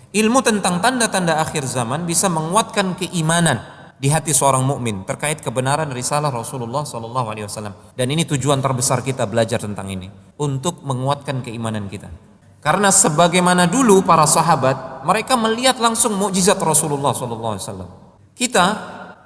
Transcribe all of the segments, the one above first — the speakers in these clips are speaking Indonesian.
Ilmu tentang tanda-tanda akhir zaman bisa menguatkan keimanan di hati seorang mukmin terkait kebenaran risalah Rasulullah SAW. Dan ini tujuan terbesar kita belajar tentang ini, untuk menguatkan keimanan kita. Karena sebagaimana dulu para sahabat, mereka melihat langsung mukjizat Rasulullah SAW. Kita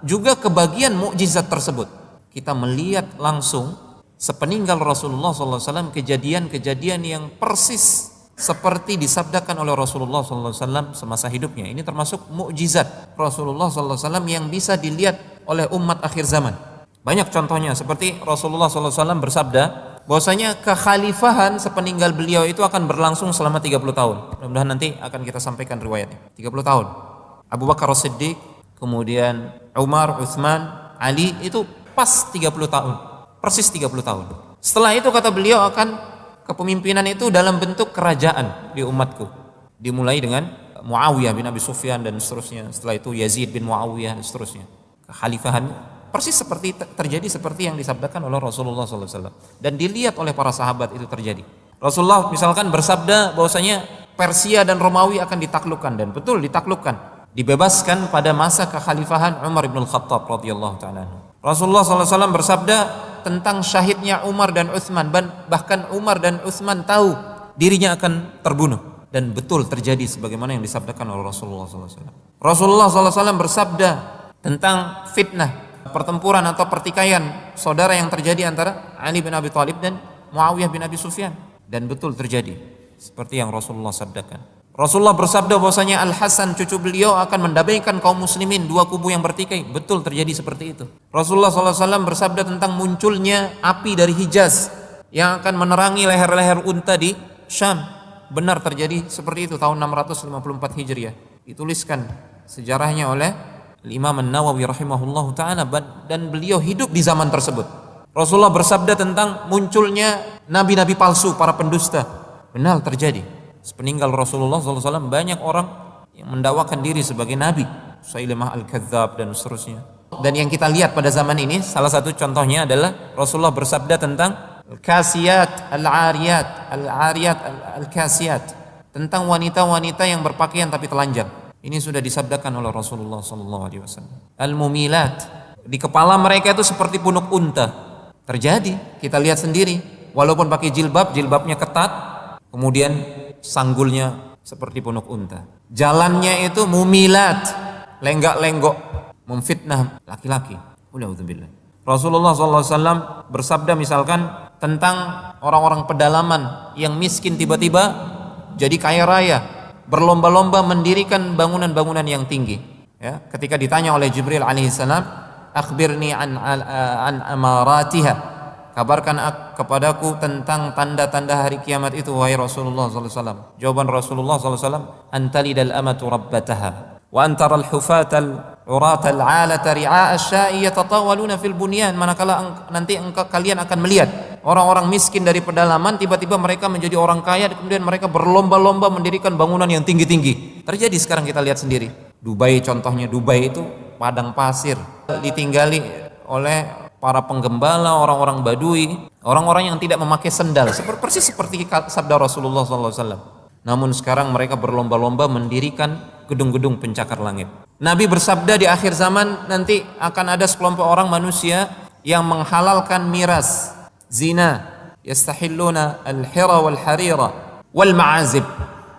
juga kebagian mukjizat tersebut. Kita melihat langsung sepeninggal Rasulullah SAW kejadian-kejadian yang persis seperti disabdakan oleh Rasulullah SAW semasa hidupnya. Ini termasuk mukjizat Rasulullah SAW yang bisa dilihat oleh umat akhir zaman. Banyak contohnya, seperti Rasulullah SAW bersabda bahwasanya kekhalifahan sepeninggal beliau itu akan berlangsung selama 30 tahun. Mudah-mudahan nanti akan kita sampaikan riwayatnya. 30 tahun. Abu Bakar As-Siddiq, kemudian Umar, Utsman, Ali, itu pas 30 tahun. Persis 30 tahun. Setelah itu kata beliau akan kepemimpinan itu dalam bentuk kerajaan di umatku. Dimulai dengan Muawiyah bin Abi Sufyan dan seterusnya. Setelah itu Yazid bin Muawiyah dan seterusnya. Kekhalifahan persis seperti terjadi seperti yang disabdakan oleh Rasulullah SAW. Dan dilihat oleh para sahabat itu terjadi. Rasulullah misalkan bersabda bahwasanya Persia dan Romawi akan ditaklukkan, dan betul ditaklukkan. Dibebaskan pada masa kekhalifahan Umar bin Khattab radhiyallahu ta'ala. Rasulullah SAW bersabda tentang syahidnya Umar dan Utsman, bahkan Umar dan Utsman tahu dirinya akan terbunuh, dan betul terjadi sebagaimana yang disabdakan oleh Rasulullah SAW. Rasulullah SAW bersabda tentang fitnah, pertempuran atau pertikaian saudara yang terjadi antara Ali bin Abi Thalib dan Muawiyah bin Abi Sufyan, dan betul terjadi seperti yang Rasulullah sabdakan. Rasulullah bersabda bahwasanya Al-Hasan cucu beliau akan mendamaikan kaum muslimin, dua kubu yang bertikai. Betul terjadi seperti itu. Rasulullah SAW bersabda tentang munculnya api dari Hijaz yang akan menerangi leher-leher unta di Syam. Benar terjadi seperti itu tahun 654 Hijriah. Dituliskan sejarahnya oleh Imam An-Nawawi rahimahullahu ta'ala, dan beliau hidup di zaman tersebut. Rasulullah bersabda tentang munculnya nabi-nabi palsu, para pendusta. Benar terjadi. Sepeninggal Rasulullah SAW banyak orang yang mendakwakan diri sebagai nabi, Musailimah Al-Kadzab dan seterusnya. Dan yang kita lihat pada zaman ini, salah satu contohnya adalah Rasulullah bersabda tentang Al-Kasiyat, Al-Ariyat, Al-Ariyat, Al-Kasiyat, tentang wanita-wanita yang berpakaian tapi telanjang. Ini sudah disabdakan oleh Rasulullah SAW. Al-Mumilat, di kepala mereka itu seperti punuk unta. Terjadi, kita lihat sendiri. Walaupun pakai jilbab, jilbabnya ketat, kemudian sanggulnya seperti punuk unta. Jalannya itu mumilat, lenggak-lenggok, memfitnah laki-laki. Alhamdulillah. Rasulullah SAW bersabda misalkan tentang orang-orang pedalaman yang miskin tiba-tiba jadi kaya raya, berlomba-lomba mendirikan bangunan-bangunan yang tinggi. Ya, ketika ditanya oleh Jibril alaihissalam, akhbirni an amaratiha, kabarkan kepadaku tentang tanda-tanda hari kiamat itu, wahai Rasulullah SAW. Jawaban Rasulullah SAW, antalidal amatu rabbataha wa antaral hufatal uratal alata ri'a asya'i yatatawaluna fil bunyan. Manakala nanti kalian akan melihat orang-orang miskin dari pedalaman tiba-tiba mereka menjadi orang kaya, kemudian mereka berlomba-lomba mendirikan bangunan yang tinggi-tinggi. Terjadi sekarang, kita lihat sendiri. Dubai contohnya, Dubai itu padang pasir, ditinggali oleh para penggembala, orang-orang Badui, orang-orang yang tidak memakai sendal, persis seperti sabda Rasulullah SAW. Namun sekarang mereka berlomba-lomba mendirikan gedung-gedung pencakar langit. Nabi bersabda di akhir zaman nanti akan ada sekelompok orang manusia yang menghalalkan miras, zina, yastahilluna al-hira wal harira wal ma'azib,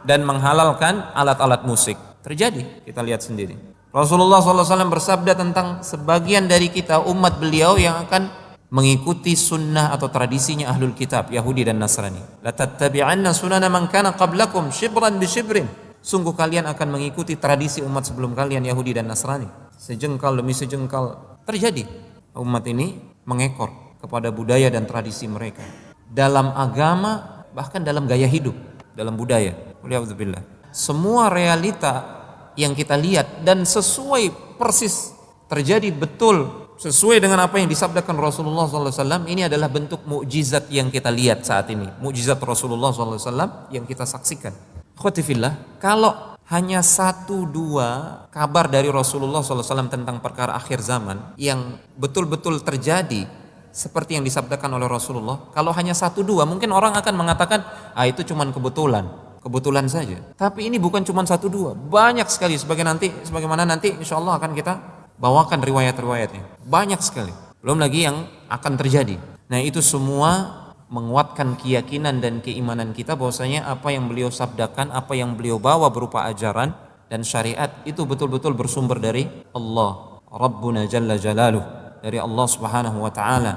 dan menghalalkan alat-alat musik. Terjadi, kita lihat sendiri. Rasulullah SAW bersabda tentang sebagian dari kita, umat beliau, yang akan mengikuti sunnah atau tradisinya ahlul kitab, Yahudi dan Nasrani. La tattabi'anna sunana man kana qablakum shibran bi shibrin. Sungguh kalian akan mengikuti tradisi umat sebelum kalian, Yahudi dan Nasrani, sejengkal demi sejengkal. Terjadi, umat ini mengekor kepada budaya dan tradisi mereka dalam agama, bahkan dalam gaya hidup, dalam budaya. Waliyahudzubillah. Semua realita yang kita lihat dan sesuai persis terjadi betul sesuai dengan apa yang disabdakan Rasulullah SAW. Ini adalah bentuk mukjizat yang kita lihat saat ini, mukjizat Rasulullah SAW yang kita saksikan. Khotifillah, kalau hanya satu dua kabar dari Rasulullah SAW tentang perkara akhir zaman yang betul-betul terjadi seperti yang disabdakan oleh Rasulullah, kalau hanya satu dua, mungkin orang akan mengatakan itu cuman kebetulan. kebetulan saja. Tapi ini bukan cuma satu dua, banyak sekali. Sebagaimana nanti insya Allah akan kita bawakan riwayat-riwayatnya. Banyak sekali. Belum lagi yang akan terjadi. Nah itu semua menguatkan keyakinan dan keimanan kita bahwasanya apa yang beliau sabdakan, apa yang beliau bawa berupa ajaran dan syariat itu betul-betul bersumber dari Allah Rabbuna Jalla Jalaluh, dari Allah Subhanahu wa taala,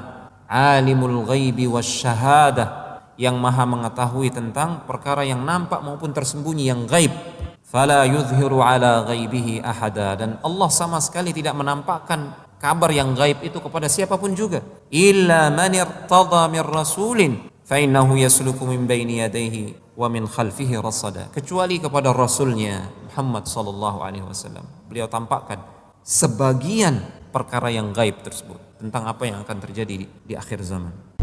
alimul ghaibi wasyahadah, yang maha mengetahui tentang perkara yang nampak maupun tersembunyi, yang gaib. Fala yuzhiru ala ghaibihi ahada, dan Allah sama sekali tidak menampakkan kabar yang gaib itu kepada siapapun juga. Illa man irtada min rasulin fa innahu yasluku min baini yadayhi wa min khalfihi rasada, kecuali kepada rasulnya Muhammad sallallahu alaihi wasallam. Beliau tampakkan sebagian perkara yang gaib tersebut tentang apa yang akan terjadi di akhir zaman.